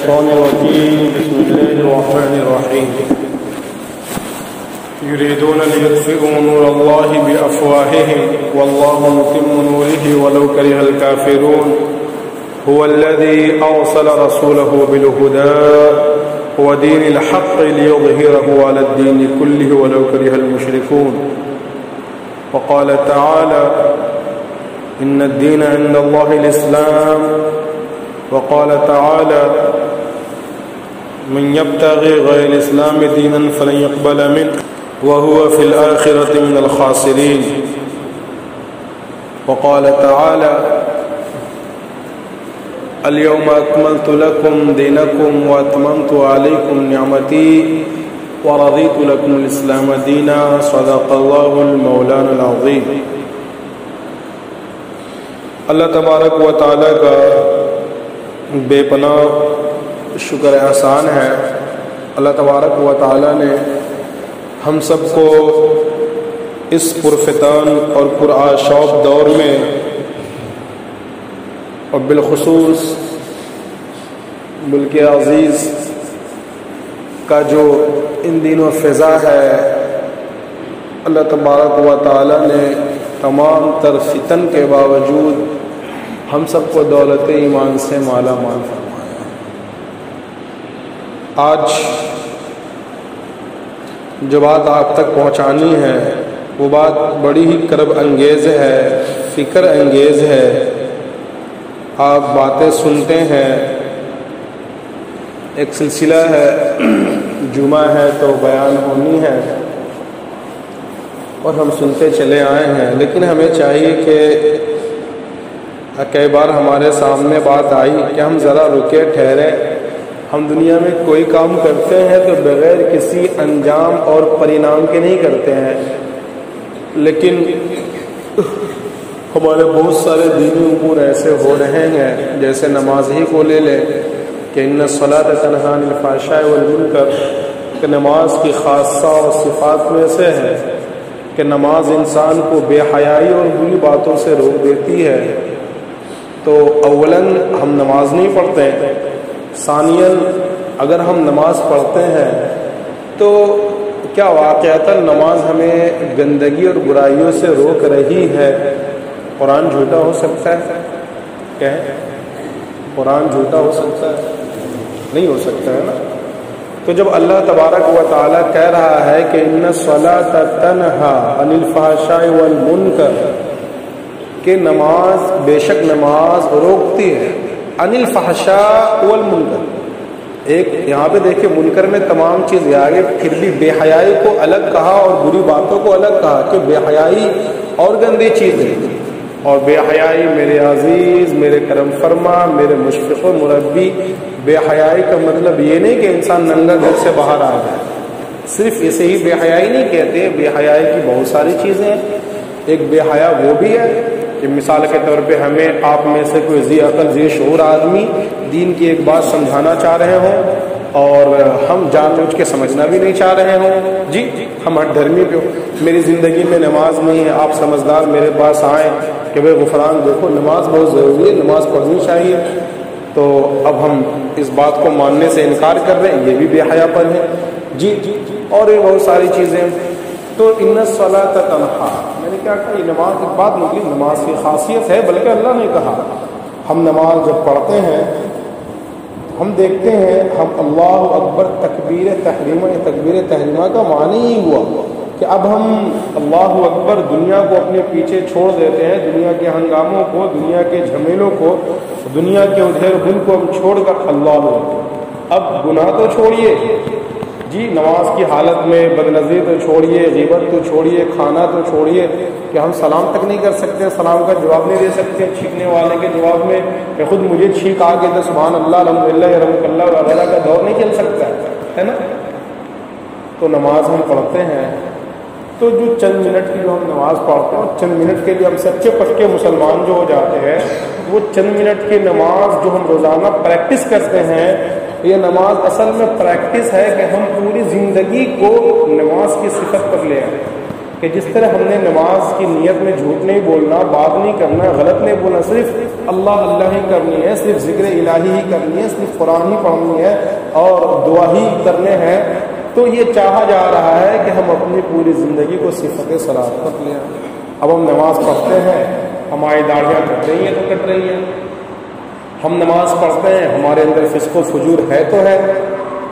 الشيطان الرجيم بسم الله الرحمن الرحيم يريدون ليطفئوا نور الله بأفواههم والله متم نوره ولو كره الكافرون هو الذي أرسل رسوله بالهدى ودين الحق ليظهره على الدين كله ولو كره المشركون وقال تعالى إن الدين عند الله الإسلام وقال تعالى من يبتغي غير الإسلام دينا فلن يقبل منه وهو في الآخرة من الخاسرين وقال تعالى اليوم أكملت لكم دينكم وأتممت عليكم نعمتي ورضيت لكم الإسلام دينا صدق الله المولانا العظيم۔ اللہ تبارک و تعالیٰ کا بے پناہ شکر احسان ہے۔ اللہ تبارک و تعالیٰ نے ہم سب کو اس پرفتان اور پرآشوق دور میں اور بالخصوص ملک عزیز کا جو ان دنوں فضا ہے، اللہ تبارک و تعالیٰ نے تمام تر فتن کے باوجود ہم سب کو دولت ایمان سے مالا مال فرمایا۔ آج جو بات آپ تک پہنچانی ہے وہ بات بڑی ہی کرب انگیز ہے، فکر انگیز ہے۔ آپ باتیں سنتے ہیں، ایک سلسلہ ہے، جمعہ ہے تو بیان ہونی ہے اور ہم سنتے چلے آئے ہیں، لیکن ہمیں چاہیے کہ کئی بار ہمارے سامنے بات آئی کہ ہم ذرا رکے ٹھہرے۔ ہم دنیا میں کوئی کام کرتے ہیں تو بغیر کسی انجام اور پرینام کے نہیں کرتے ہیں، لیکن ہمارے بہت سارے دینی امور ایسے ہو رہے ہیں، جیسے نماز ہی کو لے لیں کہ ان الصلاۃ تنہی عن الفحشاء والمنکر، کہ نماز کی خاصہ اور صفات میں سے ہے کہ نماز انسان کو بے حیائی اور بری باتوں سے روک دیتی ہے۔ تو اولاً ہم نماز نہیں پڑھتے، ثانیاً اگر ہم نماز پڑھتے ہیں تو کیا واقعتاً نماز ہمیں گندگی اور برائیوں سے روک رہی ہے؟ قرآن جھوٹا ہو سکتا ہے؟ کہیں قرآن جھوٹا ہو سکتا ہے؟ نہیں ہو سکتا ہے نا۔ تو جب اللہ تبارک و تعالیٰ کہہ رہا ہے کہ ان الصلاۃ تنہی عن الفحشاء والمنکر، کہ نماز بے شک نماز روکتی ہے عن الفحشاء والمنکر، ایک یہاں پہ دیکھیں منکر میں تمام چیز آگے، پھر بھی بے حیائی کو الگ کہا اور بری باتوں کو الگ کہا کہ بے حیائی اور گندی چیز ہے۔ اور بے حیائی میرے عزیز، میرے کرم فرما، میرے مشفق و مربی، بے حیائی کا مطلب یہ نہیں کہ انسان ننگا گھر سے باہر آ جائے، صرف اسے ہی بے حیائی نہیں کہتے۔ بے حیائی کی بہت ساری چیزیں ہیں۔ ایک بے حیا وہ بھی ہے کہ مثال کے طور پہ ہمیں آپ میں سے کوئی ذی عقل ذی شعور آدمی دین کی ایک بات سمجھانا چاہ رہے ہوں اور ہم جان بوجھ کے سمجھنا بھی نہیں چاہ رہے ہوں، جی ہم ہٹ دھرمی پہ ہو، میری زندگی میں نماز نہیں ہے، آپ سمجھدار میرے پاس آئیں کہ بھائی غفران دیکھو نماز بہت ضروری ہے، نماز پڑھنی چاہیے، تو اب ہم اس بات کو ماننے سے انکار کر رہے ہیں، یہ بھی بے حیا پن ہے، جی اور یہ بہت ساری چیزیں۔ تو ان الصلاۃ تنہی، میں نے کیا کہا، یہ نماز کی بات نکلی، نماز کی خاصیت ہے، بلکہ اللہ نے کہا ہم نماز جب پڑھتے ہیں ہم دیکھتے ہیں، ہم اللہ اکبر تکبیر تحریمہ، یہ تکبیر تحریمہ کا معنی ہی ہوا کہ اب ہم اللہ اکبر دنیا کو اپنے پیچھے چھوڑ دیتے ہیں، دنیا کے ہنگاموں کو، دنیا کے جھمیلوں کو، دنیا کے ادھر بن کو ہم چھوڑ کر اللہ اکبر۔ اب گناہ تو چھوڑیے جی، نماز کی حالت میں بدنظری تو چھوڑیے، غیبت تو چھوڑیے، کھانا تو چھوڑیے، کہ ہم سلام تک نہیں کر سکتے، سلام کا جواب نہیں دے سکتے، چھینکنے والے کے جواب میں کہ خود مجھے چھینک آ کے سبحان اللہ الحمدللہ رحمک اللہ وغیرہ کا دور نہیں چل سکتا ہے نا۔ تو نماز ہم پڑھتے ہیں تو جو چند منٹ کی جو ہم نماز پڑھتے ہیں، چند منٹ کے لیے ہم سچے پکے مسلمان جو ہو جاتے ہیں، وہ چند منٹ کی نماز جو ہم روزانہ پریکٹس کرتے ہیں، یہ نماز اصل میں پریکٹس ہے کہ ہم پوری زندگی کو نماز کی صفت پر لے آئیں۔ کہ جس طرح ہم نے نماز کی نیت میں جھوٹ نہیں بولنا، بات نہیں کرنا، غلط نہیں بولنا، صرف اللہ اللہ ہی کرنی ہے، صرف ذکر الہی ہی کرنی ہے، صرف قرآن ہی پڑھنی ہے اور دعا ہی کرنے ہیں، تو یہ چاہا جا رہا ہے کہ ہم اپنی پوری زندگی کو صفت صلاۃ کر لیں۔ اب ہم نماز پڑھتے ہیں، ہماری داڑھیاں کٹ رہی ہیں تو کٹ رہی ہیں، ہم نماز پڑھتے ہیں، ہمارے اندر فسق و فجور ہے تو ہے،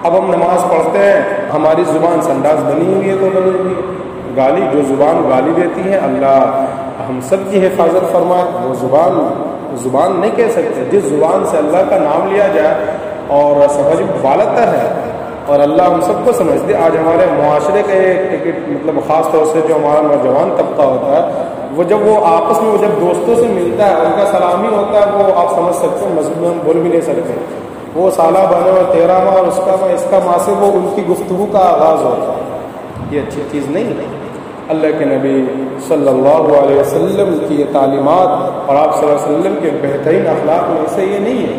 اب ہم نماز پڑھتے ہیں، ہماری زبان سنداز بنی ہوئی ہے تو بنی ہوئی ہے، گالی جو زبان گالی دیتی ہے، اللہ ہم سب کی حفاظت فرمائے، وہ زبان نہیں کہہ سکتے، جس زبان سے اللہ کا نام لیا جائے اور سمجھ بالاتر ہے اور اللہ ہم سب کو سمجھتے۔ آج ہمارے معاشرے کا ایک ٹکٹ مطلب خاص طور سے جو ہمارا نوجوان طبقہ ہوتا ہے، وہ جب وہ آپس میں جب دوستوں سے ملتا ہے، ان کا سلامی ہوتا ہے، وہ آپ سمجھ سکتے ہیں مذہب میں ہم بول بھی نہیں سکتے، وہ سالہ بنے اور تیرہ ماہ اور اس کا ماہ اس کا ماہ سے وہ ان کی گفتگو کا آغاز ہوتا ہے۔ یہ اچھی چیز نہیں ہے۔ اللہ کے نبی صلی اللہ علیہ وسلم کی یہ تعلیمات اور آپ صلی اللہ علیہ وسلم کے بہترین اخلاق میں سے یہ نہیں ہے،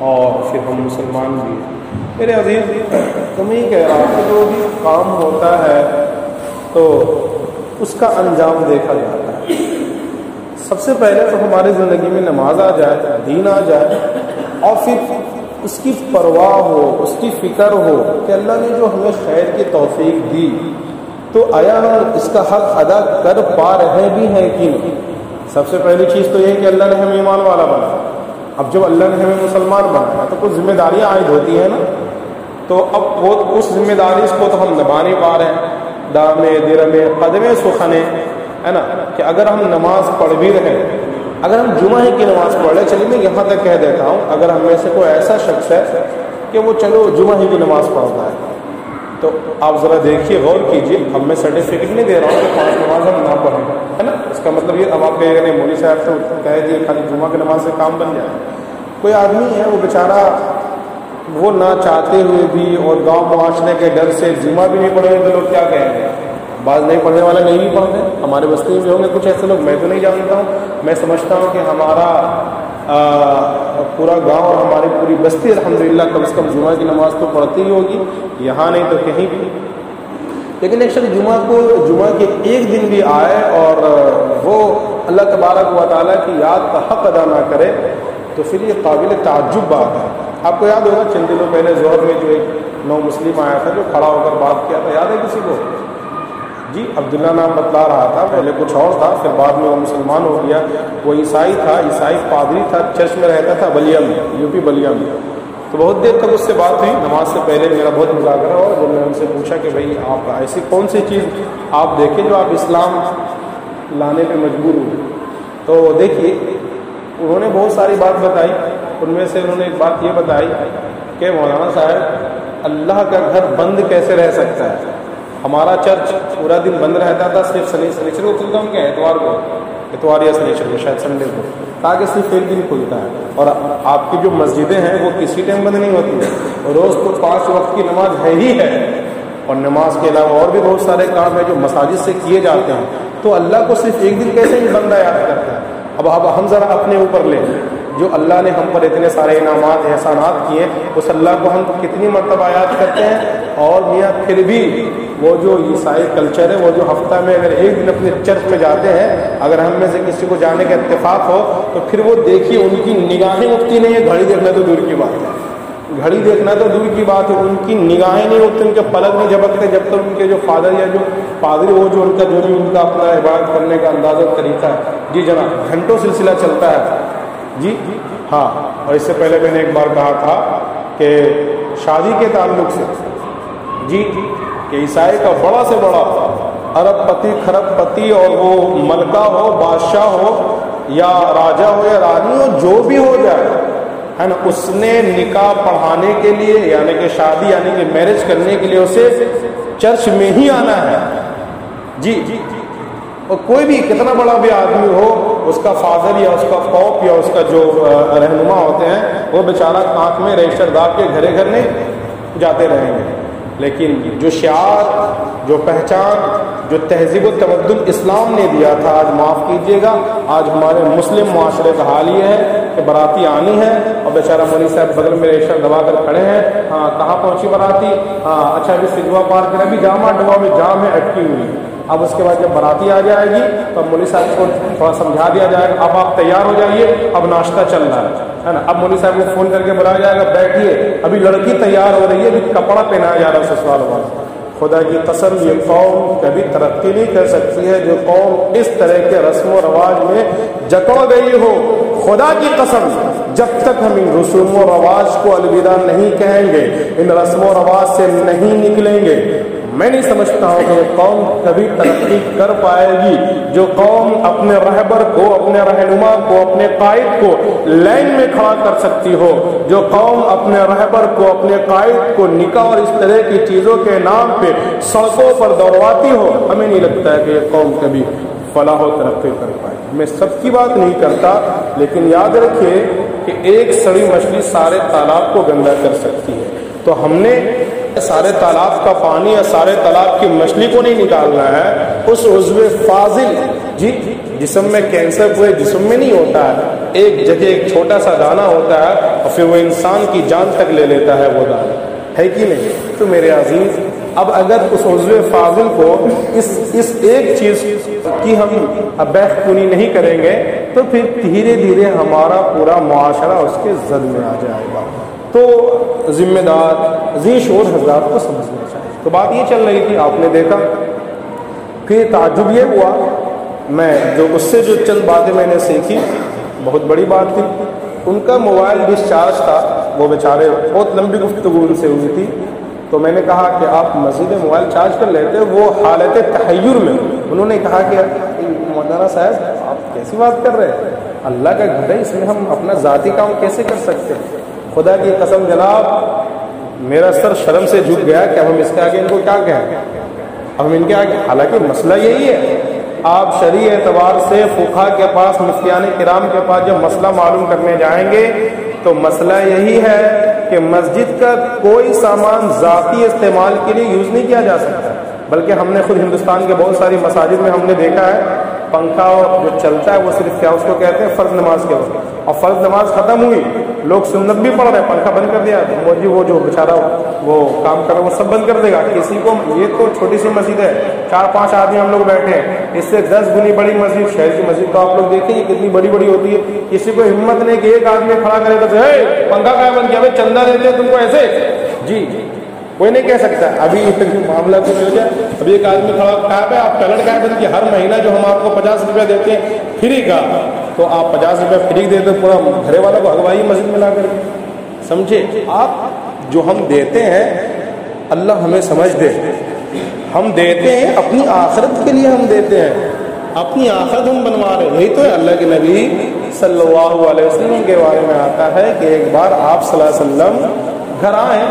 اور پھر ہم مسلمان بھی ہیں۔ میرے عزیز، تمہیں کہ آپ کو جو بھی کام ہوتا ہے تو اس کا انجام دیکھا جاتا ہے۔ سب سے پہلے تو ہماری زندگی میں نماز آ جائے، دین آ جائے، اور پھر اس کی پرواہ ہو، اس کی فکر ہو کہ اللہ نے جو ہمیں خیر کی توفیق دی تو آیا ہم اس کا حق ادا کر پا رہے بھی ہیں کہ نہیں۔ سب سے پہلی چیز تو یہ کہ اللہ نے ہمیں ایمان والا بنایا۔ اب جب اللہ نے ہمیں مسلمان بنایا تو کچھ ذمہ داریاں عائد ہوتی ہیں نا، تو اب وہ اس ذمہ داری کو تو ہم نبھا نہیں پا رہے ہیں، دامے درمے قدمے سخنے، ہے نا، کہ اگر ہم نماز پڑھ بھی رہے، اگر ہم جمعہ ہی کی نماز پڑھ لیں، چلیے میں یہاں تک کہہ دیتا ہوں، اگر ہم میں سے کوئی ایسا شخص ہے کہ وہ چلو جمعہ ہی کی نماز پڑھتا ہے، تو آپ ذرا دیکھیے، غور کیجیے، اب میں سرٹیفکیٹ نہیں دے رہا ہوں کہ 5 نماز ہم نہ پڑھیں، ہے نا، اس کا مطلب یہ اب آپ کہے گا نہیں مولوی صاحب سے کہہ دیے خالی جمعہ کی نماز سے کام بن جائے۔ کوئی آدمی ہے وہ بیچارہ وہ نہ چاہتے ہوئے بھی اور گاؤں معاشرے کے ڈر سے جمعہ بھی نہیں پڑھے تو لوگ کیا کہیں گے؟ بعض نہیں پڑھنے والے نہیں بھی پڑھتے، ہمارے بستی میں ہوں گے کچھ ایسے لوگ، میں تو نہیں جانتا ہوں، میں سمجھتا ہوں کہ ہمارا پورا گاؤں اور ہماری پوری بستی الحمدللہ کم سے کم جمعہ کی نماز تو پڑھتی ہی ہوگی، یہاں نہیں تو کہیں بھی۔ لیکن ایک شخص جمعہ کے ایک دن بھی آئے اور وہ اللہ تبارک و تعالیٰ کی یاد کا حق ادا نہ کرے تو پھر یہ قابل تعجب بات ہے۔ آپ کو یاد ہوگا چند دنوں پہلے ظہر میں جو ایک نو مسلم آیا تھا جو کھڑا ہو کر بات کیا تھا، یاد ہے کسی کو؟ جی عبداللہ نام بتلا رہا تھا، پہلے کچھ اور تھا، پھر بعد میں وہ مسلمان ہو گیا، وہ عیسائی تھا، عیسائی پادری تھا، چرچ میں رہتا تھا بلیا میں، یو پی بلیا میں۔ تو بہت دیر تک اس سے بات ہوئی، نماز سے پہلے میرا بہت مذاکرہ ہوا، جب میں ان سے پوچھا کہ بھائی آپ ایسی کون سی چیز آپ دیکھیں جو آپ اسلام لانے پہ مجبور ہوئے، تو دیکھیے انہوں نے بہت ساری بات بتائی، ان میں سے انہوں نے ایک بات یہ بتائی کہ مولانا صاحب اللہ کا گھر بند کیسے رہ سکتا ہے؟ ہمارا چرچ پورا دن بند رہتا تھا، صرف سنیچر کو کھلتا ہوں کیا اتوار یا سنیچر کو، شاید سنڈے کو، تاکہ صرف ایک دن کھلتا ہے، اور آپ کی جو مسجدیں ہیں وہ کسی ٹائم بند نہیں ہوتی ہیں، روز تو 5 وقت کی نماز ہے ہی ہے، اور نماز کے علاوہ اور بھی بہت سارے کام ہیں جو مساجد سے کیے جاتے ہیں، تو اللہ کو صرف ایک دن کیسے ہی بندہ یاد کرتا ہے؟ اب ہم ذرا اپنے اوپر لیں، جو اللہ نے ہم پر اتنے سارے انعامات احسانات کیے، اس اللہ کو ہم کتنی مرتبہ یاد کرتے ہیں؟ اور میاں پھر بھی وہ جو عیسائی کلچر ہے، وہ جو ہفتہ میں اگر ایک دن اپنے چرچ میں جاتے ہیں، اگر ہم میں سے کسی کو جانے کا اتفاق ہو تو پھر وہ دیکھیے ان کی نگاہیں اٹھتی نہیں ہے، گھڑی دیکھنا تو دور کی بات ہے، گھڑی دیکھنا تو دور کی بات ہے، ان کی نگاہیں نہیں اٹھتی، ان کے پلک نہیں جھپکتے جب تک ان کے جو فادر یا جو پادری وہ جو ان کا جو بھی ان کا اپنا عبادت کرنے کا انداز اور طریقہ ہے، جی جناب گھنٹوں سلسلہ چلتا ہے، جی ہاں۔ اور اس سے پہلے میں نے ایک بار کہا تھا کہ شادی کے تعلق سے جی کہ عیسائی کا بڑا سے بڑا ارب پتی کھرب پتی اور وہ ملکہ ہو، بادشاہ ہو یا راجا ہو یا رانی ہو، جو بھی ہو جائے ہے نا، اس نے نکاح پڑھانے کے لیے یعنی کہ شادی یعنی کہ میرج کرنے کے لیے اسے چرچ میں ہی آنا ہے، جی۔ اور کوئی بھی کتنا بڑا بھی آدمی ہو، اس کا فادر یا اس کا پوپ یا اس کا جو رہنما ہوتے ہیں، وہ بیچارہ آنکھ میں رجسٹر دار کے گھرے گھر نہیں جاتے رہیں گے، لیکن جو شعار، جو پہچان، جو تہذیب و تمدن اسلام نے دیا تھا، آج معاف کیجیے گا آج ہمارے مسلم معاشرے کا حال یہ ہے کہ باراتی آنی ہے اور بیچارہ مولوی صاحب بغل میں ریشہ دبا کر کھڑے ہیں، ہاں کہاں پہنچی باراتی؟ ہاں اچھا ابھی سجوا پار کر ابھی جامع ڈبا میں جام ہے اٹکی ہوئی، اب اس کے بعد جب باراتی آ جائے گی تو اب مولوی صاحب کو تھوڑا سمجھا دیا جائے گا، اب آپ تیار ہو جائیے، اب ناشتہ چل رہا ہے نا، اب مولوی صاحب کو فون کر کے بلایا جائے گا، بیٹھیے ابھی لڑکی تیار ہو رہی ہے، ابھی کپڑا پہنایا جا رہا ہے سسرال والوں۔ خدا کی قسم یہ قوم کبھی ترقی نہیں کر سکتی ہے جو قوم اس طرح کے رسم و رواج میں جکڑ گئی ہو۔ خدا کی قسم جب تک ہم ان رسوم و رواج کو الوداع نہیں کہیں گے، ان رسم و رواج سے نہیں نکلیں گے، میں نہیں سمجھتا ہوں کہ یہ قوم کبھی ترقی کر پائے گی۔ جو قوم اپنے رہبر کو، اپنے رہنما کو، اپنے قائد کو لائن میں کھڑا کر سکتی ہو، جو قوم اپنے رہبر کو، اپنے قائد کو نکاح اور اس طرح کی چیزوں کے نام پہ سڑکوں پر دوڑواتی ہو، ہمیں نہیں لگتا ہے کہ یہ قوم کبھی فلاح و ترقی کر پائے۔ میں سب کی بات نہیں کرتا، لیکن یاد رکھیے کہ ایک سڑی مچھلی سارے تالاب کو گندا کر سکتی ہے، تو ہم نے سارے تالاب کا پانی یا سارے تالاب کی مچھلی کو نہیں نکالنا ہے، اس عضو فاضل جسم میں کینسر پورے جسم میں نہیں ہوتا ہے، ایک جگہ ایک چھوٹا سا دانہ ہوتا ہے اور پھر وہ انسان کی جان تک لے لیتا ہے وہ دانہ، ہے کہ نہیں؟ تو میرے عزیز اب اگر اس عضو فاضل کو اس ایک چیز کی ہم بیخ کنی نہیں کریں گے تو پھر دھیرے دھیرے ہمارا پورا معاشرہ اس کے زد میں آ جائے گا۔ تو ذمہ دار ذی شعور حضرات کو سمجھنا چاہیے۔ تو بات یہ چل رہی تھی، آپ نے دیکھا، پھر تعجب یہ ہوا، میں جو اس سے جو چند باتیں میں نے سیکھی بہت بڑی بات تھی۔ ان کا موبائل ڈسچارج تھا، وہ بیچارے بہت لمبی گفتگو ان سے ہوئی تھی، تو میں نے کہا کہ آپ مسجد میں موبائل چارج کر لیتے، وہ حالت تحیر میں انہوں نے کہا کہ مولانا صاحب آپ کیسی بات کر رہے ہیں، اللہ کا گھر ہے، اس میں ہم اپنا ذاتی کام کیسے کر سکتے ہیں؟ خدا کی قسم جناب میرا سر شرم سے جھک گیا کہ اب ہم اس کے آگے ان کو کیا کہیں، اب ہم ان کے آگے، حالانکہ مسئلہ یہی ہے، آپ شرعی اعتبار سے فقہا کے پاس، مفتیان کرام کے پاس جب مسئلہ معلوم کرنے جائیں گے تو مسئلہ یہی ہے کہ مسجد کا کوئی سامان ذاتی استعمال کے لیے یوز نہیں کیا جا سکتا، بلکہ ہم نے خود ہندوستان کے بہت ساری مساجد میں ہم نے دیکھا ہے پنکھا جو چلتا ہے وہ صرف کیا اس کو کہتے ہیں فرض نماز کے وقت، اور فرض نماز ختم ہوئی لوگ سنت بھی پڑھ رہے ہیں، پنکھا بند کر دیا، وہ جو بیچارہ وہ کام کر رہا ہے وہ سب بند کر دے گا، کسی کو، یہ تو چھوٹی سی مسجد ہے، 4-5 آدمی ہم لوگ بیٹھے ہیں، اس سے 10 گنی بڑی مسجد، شہر کی مسجد تو آپ لوگ دیکھیں یہ کتنی بڑی بڑی ہوتی ہے، کسی کو ہمت نہیں کہ ایک آدمی کھڑا کرے تو پنکھا کیا بند کیا، بھائی چندہ دیتے ہیں تم کو ایسے، جی کوئی نہیں کہہ سکتا۔ ابھی معاملہ تو ہو گیا، ابھی ایک آدمی کھڑا کہا پہ آپ ٹلٹ کا بند کیا، ہر مہینہ جو ہم آپ کو 50 روپیہ دیتے ہیں فری کا، تو آپ 50 روپیہ فری دیتے پورا گھرے والا کو اگوائی مسجد میں لا کر، سمجھے آپ؟ جو ہم دیتے ہیں اللہ ہمیں سمجھ دے، ہم دیتے ہیں اپنی آخرت کے لیے، ہم دیتے ہیں اپنی آخرت ہم بنوا رہے ہیں، یہی تو ہے۔ اللہ کے نبی صلی اللہ علیہ وسلم کے بارے میں آتا ہے کہ ایک بار آپ صلی اللہ علیہ وسلم گھر آئے،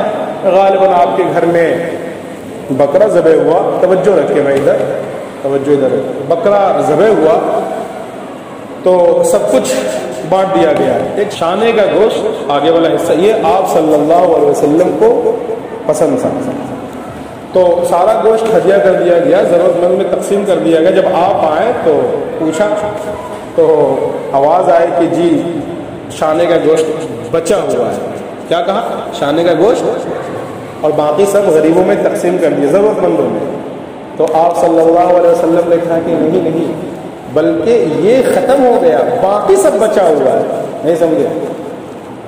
غالباً آپ کے گھر میں بکرا ذبح ہوا، توجہ رکھے میں ادھر، توجہ ادھر، بکرا ذبح ہوا تو سب کچھ بانٹ دیا گیا، ایک شانے کا گوشت آگے والا حصہ یہ آپ صلی اللہ علیہ وسلم کو پسند تھا، تو سارا گوشت ہدیہ کر دیا گیا، ضرورت مند میں تقسیم کر دیا گیا۔ جب آپ آئے تو پوچھا تو آواز آئی کہ جی شانے کا گوشت بچا ہوا ہے، کیا کہا؟ شانے کا گوشت، اور باقی سب غریبوں میں تقسیم کر دیا، ضرورت مندوں میں۔ تو آپ صلی اللہ علیہ وسلم نے کہا کہ نہیں بلکہ یہ ختم ہو گیا، باقی سب بچا ہوا ہے۔ نہیں سمجھے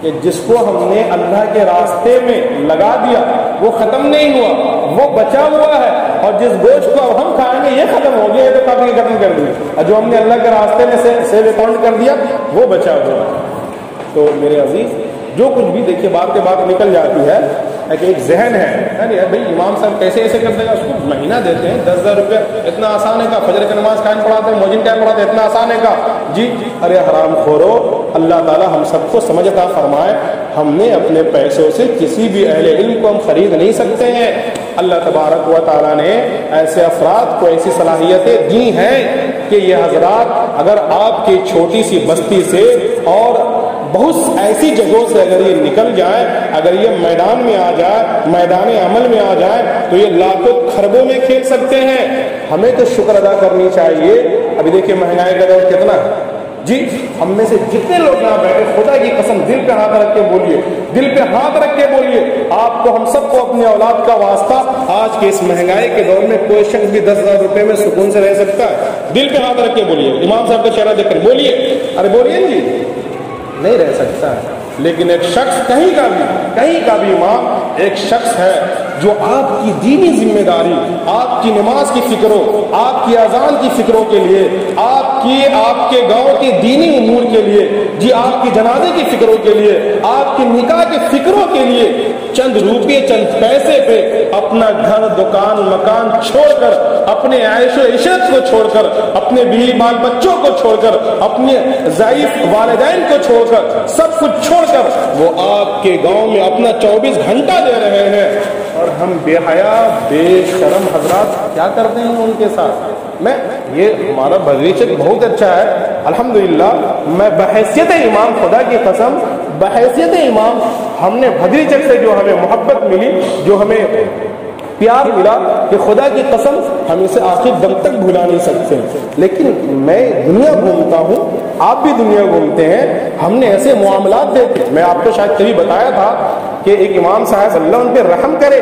کہ جس کو ہم نے اللہ کے راستے میں لگا دیا وہ ختم نہیں ہوا، وہ بچا ہوا ہے، اور جس گوشت کو اب ہم کھائیں گے یہ ختم ہو گیا، یہ تو کافی ختم کر دیا، اور جو ہم نے اللہ کے راستے میں سیو اکاؤنٹ کر دیا وہ بچا ہوا ہے۔ تو میرے عزیز جو کچھ بھی دیکھیے بات کے بات نکل جاتی ہے کہ ایک ذہن ہے بھائی امام صاحب کیسے ایسے کر دے گا، اس کو مہینہ دیتے ہیں 10,000 روپیہ، اتنا آسان ہے کا؟ فجر کی نماز قائم پڑھاتے ہیں، مؤذن قائم پڑھاتے ہیں، اتنا آسان ہے کا؟ جی ارے حرام خورو، اللہ تعالی ہم سب کو سمجھ عطا فرمائے، ہم نے اپنے پیسوں سے کسی بھی اہل علم کو ہم خرید نہیں سکتے ہیں، اللہ تبارک و تعالیٰ نے ایسے افراد کو ایسی صلاحیتیں دی ہیں کہ یہ حضرات اگر آپ کی چھوٹی سی بستی سے اور بہت ایسی جگہوں سے اگر یہ نکل جائے، اگر یہ میدان میں آ جائے، میدان عمل میں آ جائے تو یہ لاکھوں خربوں میں کھیل سکتے ہیں۔ ہمیں تو شکر ادا کرنی چاہیے۔ ابھی دیکھیے مہنگائی کا دور کتنا ہے، جی ہم میں سے جتنے لوگ یہاں بیٹھے خدا کی قسم دل پہ ہاتھ رکھ کے بولیے، دل پہ ہاتھ رکھ کے بولیے، آپ کو ہم سب کو اپنی اولاد کا واسطہ آج کے اس مہنگائی کے دور میں کوئی شخص بھی 10,000 روپے میں سکون سے رہ سکتا ہے؟ دل پہ ہاتھ رکھ کے بولیے، امام صاحب کا چہرہ دیکھ کر بولیے، ارے بولیے جی، نہیں رہ سکتا ہے۔ لیکن ایک شخص کہیں کا بھی امام ایک شخص ہے جو آپ کی دینی ذمہ داری، آپ کی نماز کی فکروں، آپ کی اذان کی فکروں کے لیے، آپ کے گاؤں کے دینی امور کے لیے، جی آپ کی جنازے کی فکروں کے لیے، آپ کی نکاح کی فکروں کے لیے چند روپے چند پیسے پہ اپنا گھر دکان مکان چھوڑ کر، اپنے عیش و عشرت کو چھوڑ کر، اپنے بیوی بال بچوں کو چھوڑ کر، اپنے ضعیف والدین کو چھوڑ کر، سب کچھ چھوڑ کر وہ آپ کے گاؤں میں اپنا 24 گھنٹہ دے رہے ہیں، اور ہم بے حیا بے شرم حضرات کیا کرتے ہیں ان کے ساتھ؟ یہ ہمارا بدریچک بہت اچھا ہے الحمدللہ، میں بحیثیت امام، خدا کی قسم بحیثیت امام، ہم نے بدریچک سے جو ہمیں محبت ملی، جو ہمیں پیار ملا، کہ خدا کی قسم ہم اسے آخر دم تک بھلا نہیں سکتے۔ لیکن میں دنیا گھومتا ہوں، آپ بھی دنیا گھومتے ہیں، ہم نے ایسے معاملات دیکھے، میں آپ کو شاید کبھی بتایا تھا کہ ایک امام صاحب اللہ ان پہ رحم کرے،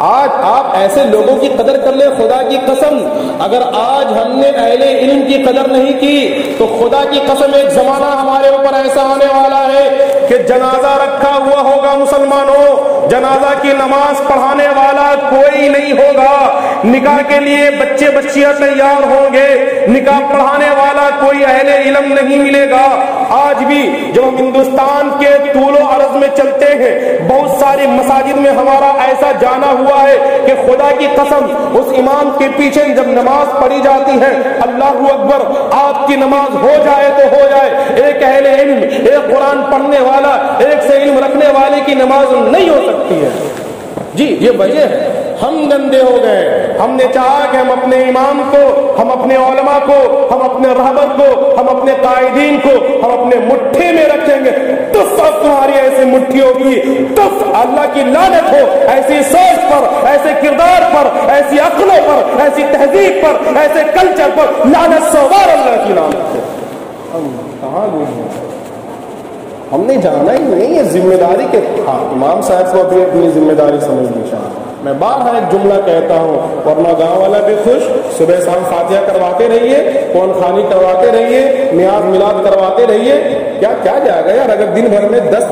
آج آپ ایسے لوگوں کی قدر کر لیں، خدا کی قسم اگر آج ہم نے اہل علم کی قدر نہیں کی تو خدا کی قسم ایک زمانہ ہمارے اوپر ایسا آنے والا ہے کہ جنازہ رکھا ہوا ہوگا، مسلمانوں جنازہ کی نماز پڑھانے والا کوئی نہیں ہوگا، نکاح کے لیے بچے بچیاں تیار ہوں گے، نکاح پڑھانے والا کوئی اہل علم نہیں ملے گا۔ آج بھی جب ہم ہندوستان کے طول و عرض میں چلتے ہیں، بہت ساری مساجد میں ہمارا ایسا جانا ہوا ہے کہ خدا کی قسم اس امام کے پیچھے جب نماز پڑھی جاتی ہے، اللہ اکبر، آپ کی نماز ہو جائے تو ہو جائے، ایک اہل علم، ایک قرآن پڑھنے والا، ایک سے علم رکھنے والے کی نماز نہیں ہو سکتی ہے۔ جی یہ وجہ ہے، ہم گندے ہو گئے، ہم نے چاہا کہ ہم اپنے امام کو، ہم اپنے علماء کو، ہم اپنے رہبر کو، ہم اپنے قائدین کو ہم اپنے مٹھی میں رکھیں گے، تف اب تمہاری ایسی مٹھی ہوگی، تف اللہ کی لعنت ہو ایسی سوچ پر، ایسے کردار پر، ایسی عقلوں پر، ایسی تہذیب پر، ایسے کلچر پر، لعنت سوار اللہ کی لعنت ہو۔ ہم کہاں گئے؟ ہم نے جانا ہی نہیں ہے ذمہ داری کے۔ ہاں امام صاحب کو بھی اپنی ذمہ داری سمجھنی چاہیے۔ میں بار ایک جملہ کہتا ہوں، ورنہ گاؤں والا بھی خوش، صبح شام فاتحہ کرواتے رہیے، کون خانی کرواتے رہیے، نیاز میلاد کرواتے رہیے، کیا جائے گا یار اگر دن بھر میں 10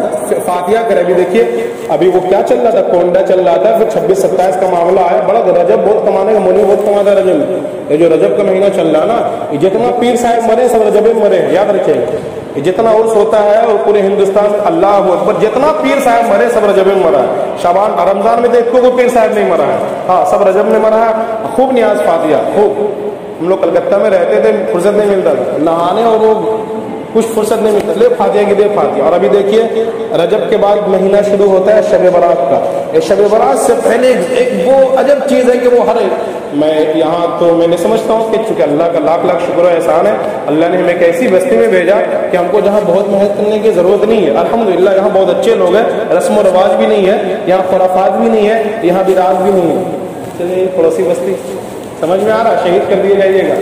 فاتحہ کرے۔ بھی دیکھیے ابھی وہ کیا چل رہا تھا، کونڈا چل رہا تھا، پھر 26-27 کا معاملہ آیا، بڑا رجب بہت کمانے کا، مولوی بہت کماتا ہے رجب میں۔ یہ جو رجب کا مہینہ چل رہا نا، جتنا پیر صاحب مرے سب رجب میں مرے، یاد رکھیے، جتنا عرس ہوتا ہے اور پورے ہندوستان میں اللہ اکبر جتنا پیر صاحب مرے سب رجب میں مرا ہے۔ شعبان رمضان میں دیکھو کوئی پیر صاحب نہیں مرا ہے، ہاں سب رجب میں مرا ہے۔ خوب نیاز فاتحہ، خوب۔ ہم لوگ کلکتہ میں رہتے تھے، فرصت نہیں ملتا نہانے اور وہ کچھ فرصت نہیں ملتا، لے فاتحہ کی دے فاتحہ۔ اور ابھی دیکھیے رجب کے بعد مہینہ شروع ہوتا ہے شب برات کا۔ شب برات سے پہلے ایک وہ عجب چیز ہے کہ وہ ہر میں یہاں تو میں نے سمجھتا ہوں کہ چونکہ اللہ کا لاکھ لاکھ شکر و احسان ہے، اللہ نے ہمیں ایک ایسی بستی میں بھیجا کہ ہم کو جہاں بہت محنت کرنے کی ضرورت نہیں ہے، الحمدللہ یہاں بہت اچھے لوگ ہیں، رسم و رواج بھی نہیں ہے یہاں، خرافات بھی نہیں ہے یہاں، بدعات بھی نہیں ہے۔ چلیے پڑوسی بستی سمجھ میں آ رہا، شہید کر دیے جائیے گا،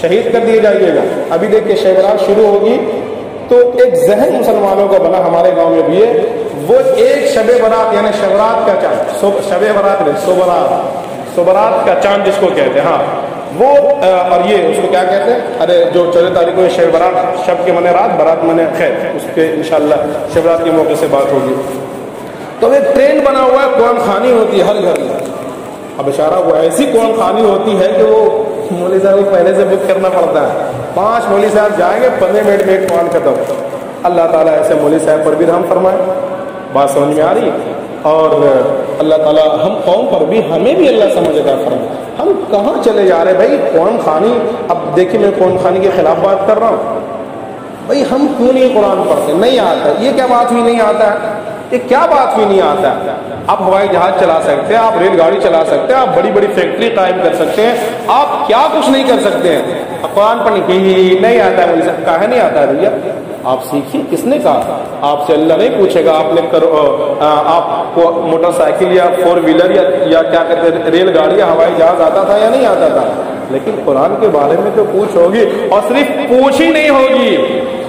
شہید کر دیے جائیے گا۔ ابھی دیکھیے شب برات شروع ہوگی تو ایک ذہن مسلمانوں کا بنا، ہمارے گاؤں میں بھی ہے، وہ ایک شب برات یعنی شبرات کا چاند، شب برات نہیں صبرات کا چاند جس کو کہتے ہیں، ہاں وہ اور یہ اس کو کیا کہتے ہیں، ارے جو 14 تاریخ کو شب برات، شب کے منے رات، برات منے خیر، اس پہ انشاءاللہ شب برات کے موقع سے بات ہوگی۔ تو ایک ٹرینڈ بنا ہوا ہے، قرآن خوانی ہوتی ہے ہر گھر میں۔ اب اشارہ وہ ایسی قرآن خوانی ہوتی ہے کہ وہ مولوی صاحب کو پہلے سے بک کرنا پڑتا ہے، 5 مولوی صاحب جائیں گے، 15 منٹ میں ایک قرآن ختم۔ اللہ تعالیٰ ایسے مولوی صاحب پر بھی رحم فرمائے، بات سمجھ میں آ رہی، اور اللہ تعالیٰ ہم قوم پر بھی، ہمیں بھی اللہ سمجھ عطا فرمائے۔ ہم کہاں چلے جا رہے بھائی؟ قرآن خوانی، اب دیکھیں میں قرآن خوانی کے خلاف بات کر رہا ہوں بھائی، ہم کیوں نہیں قرآن پڑھتے؟ نہیں آتا، یہ کیا بات ہوئی نہیں آتا ہے؟ یہ کیا بات ہوئی نہیں آتا ہے؟ آپ ہوائی جہاز چلا سکتے ہیں، آپ ریل گاڑی چلا سکتے ہیں، آپ بڑی بڑی فیکٹری قائم کر سکتے ہیں، آپ کیا کچھ نہیں کر سکتے ہیں؟ قرآن پڑھنے کی نہیں آتا ہے، کہا نہیں آتا ہے بھیا، آپ سیکھیے۔ کس نے کہا؟ آپ سے اللہ نہیں پوچھے گا آپ نے آپ کو موٹر سائیکل یا 4 ویلر یا کیا کہتے ہیں ریل گاڑی یا ہوائی جہاز آتا تھا یا نہیں آتا تھا؟ لیکن قرآن کے بارے میں تو پوچھ ہوگی، اور صرف پوچھ ہی نہیں ہوگی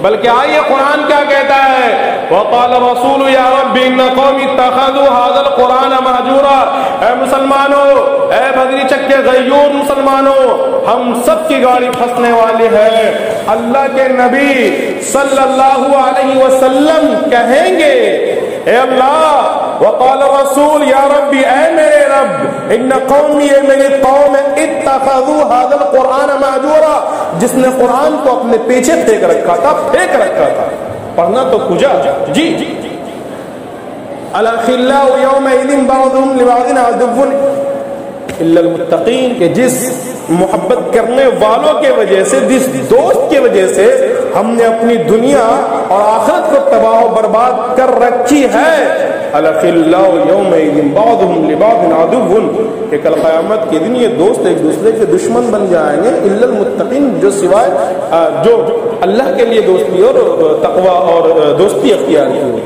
بلکہ آئیے قرآن کیا کہتا ہے، وقال الرسول یا رب ان قوم اتخذوا هذا القرآن مہجورا۔ اے مسلمانوں، اے بدری چکے غیور مسلمانوں، ہم سب کی گاڑی پھنسنے والی ہے۔ اللہ کے نبی صلی اللہ علیہ وسلم کہیں گے، اے اللہ، وقال الرسول یا ربی، اے میرے رب، ان قومی، یہ میری قوم، اتخذوا هذا القرآن مہجورا، جس نے قرآن کو اپنے پیچھے پھینک رکھا تھا، پڑھنا تو کجا جی۔ الاخلاء یومئذ بعضهم لبعض عدو الا المتقین، کہ جس محبت کرنے والوں کے وجہ سے، جس دوست کی وجہ سے ہم نے اپنی دنیا اور آخرت کو تباہ و برباد کر رکھی ہے۔ الاخلاء یومئذ بعضهم لبعض عدو، کہ کل قیامت کے دن یہ دوست ایک دوسرے کے دشمن بن جائیں گے، الا المتقین، جو سوائے جو اللہ کے لیے دوستی اور تقوی اور دوستی اختیار کی ہو۔